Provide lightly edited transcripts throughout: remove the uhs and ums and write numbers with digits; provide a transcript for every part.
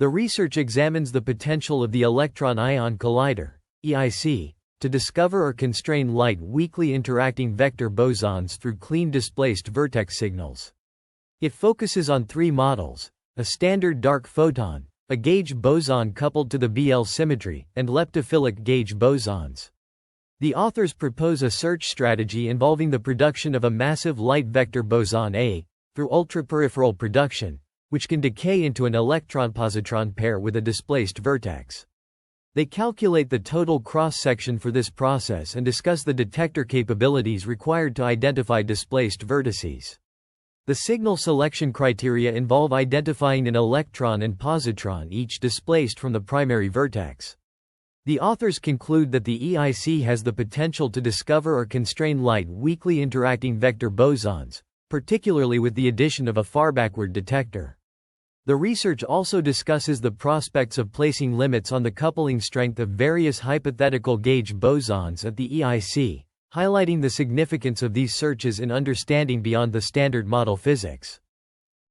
The research examines the potential of the Electron-Ion Collider (EIC) to discover or constrain light-weakly interacting vector bosons through clean displaced vertex signals. It focuses on three models: a standard dark photon, a gauge boson coupled to the BL symmetry, and leptophilic gauge bosons. The authors propose a search strategy involving the production of a massive light vector boson A through ultraperipheral production, which can decay into an electron-positron pair with a displaced vertex. They calculate the total cross-section for this process and discuss the detector capabilities required to identify displaced vertices. The signal selection criteria involve identifying an electron and positron each displaced from the primary vertex. The authors conclude that the EIC has the potential to discover or constrain light-weakly interacting vector bosons, particularly with the addition of a far-backward detector. The research also discusses the prospects of placing limits on the coupling strength of various hypothetical gauge bosons at the EIC, highlighting the significance of these searches in understanding beyond the standard model physics.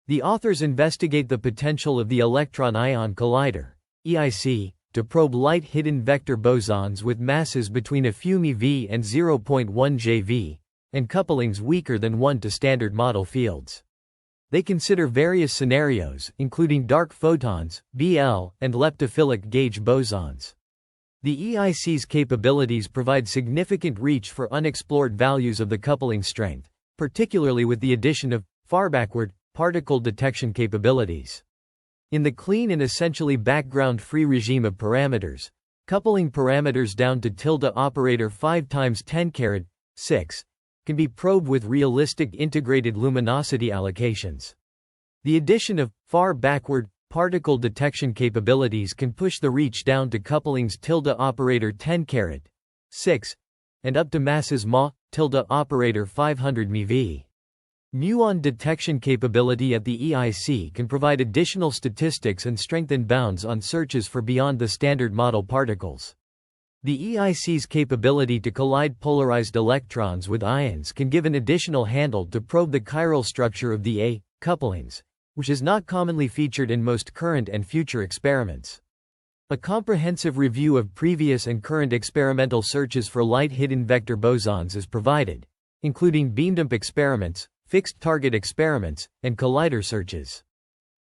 The authors investigate the potential of the Electron-Ion Collider (EIC) to probe light-hidden vector bosons with masses between a few MeV and 0.1 JeV, and couplings weaker than 1 to standard model fields. They consider various scenarios, including dark photons, BL, and leptophilic gauge bosons. The EIC's capabilities provide significant reach for unexplored values of the coupling strength, particularly with the addition of far-backward particle detection capabilities. In the clean and essentially background-free regime of parameters, coupling parameters down to tilde operator 5 × 10⁻⁶ can be probed with realistic integrated luminosity allocations. The addition of far-backward particle detection capabilities can push the reach down to couplings tilde operator 10⁻⁶ and up to masses ma tilde operator 500 MeV. Muon detection capability at the EIC can provide additional statistics and strengthen bounds on searches for beyond the standard model particles. The EIC's capability to collide polarized electrons with ions can give an additional handle to probe the chiral structure of the A couplings, which is not commonly featured in most current and future experiments. A comprehensive review of previous and current experimental searches for light-hidden vector bosons is provided, including beamdump experiments, fixed target experiments, and collider searches.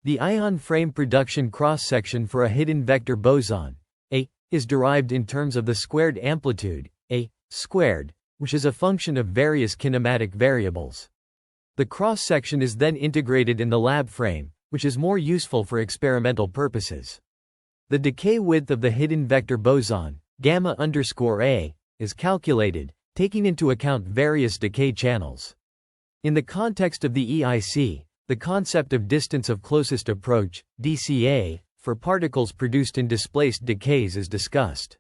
The ion frame production cross-section for a hidden vector boson, A, is derived in terms of the squared amplitude, A squared, which is a function of various kinematic variables. The cross-section is then integrated in the lab frame, which is more useful for experimental purposes. The decay width of the hidden vector boson, gamma_A, is calculated, taking into account various decay channels. In the context of the EIC, the concept of distance of closest approach, DCA, for particles produced in displaced decays is discussed.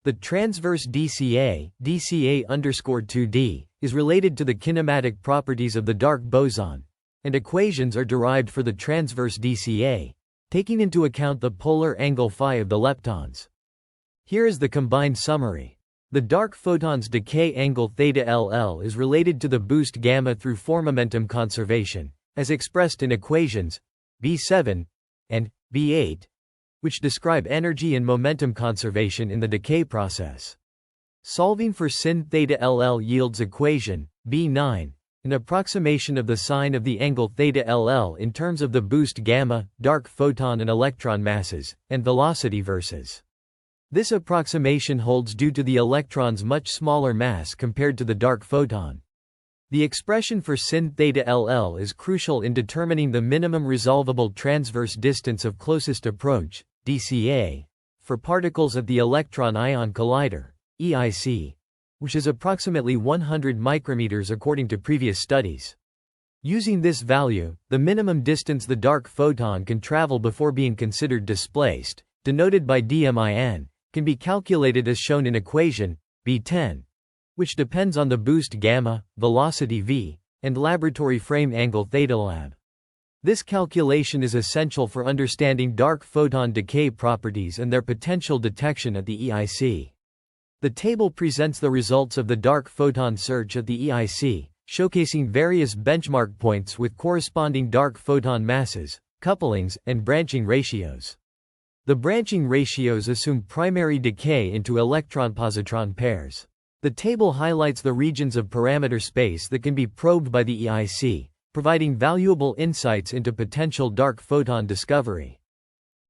The transverse DCA, DCA_2D, is related to the kinematic properties of the dark boson, and equations are derived for the transverse DCA, taking into account the polar angle phi of the leptons. Here is the combined summary. The dark photon's decay angle theta LL is related to the boost gamma through formomentum conservation, as expressed in equations B7 and B8, which describe energy and momentum conservation in the decay process. Solving for sin theta LL yields equation B9, an approximation of the sign of the angle theta LL in terms of the boost gamma, dark photon and electron masses, and velocity versus. This approximation holds due to the electron's much smaller mass compared to the dark photon. The expression for sin theta LL is crucial in determining the minimum resolvable transverse distance of closest approach, DCA, for particles at the Electron-Ion Collider, EIC, which is approximately 100 micrometers according to previous studies. Using this value, the minimum distance the dark photon can travel before being considered displaced, denoted by dmin, can be calculated as shown in equation B10, which depends on the boost gamma, velocity v, and laboratory frame angle theta lab. This calculation is essential for understanding dark photon decay properties and their potential detection at the EIC. The table presents the results of the dark photon search at the EIC, showcasing various benchmark points with corresponding dark photon masses, couplings, and branching ratios. The branching ratios assume primary decay into electron-positron pairs. The table highlights the regions of parameter space that can be probed by the EIC, providing valuable insights into potential dark photon discovery.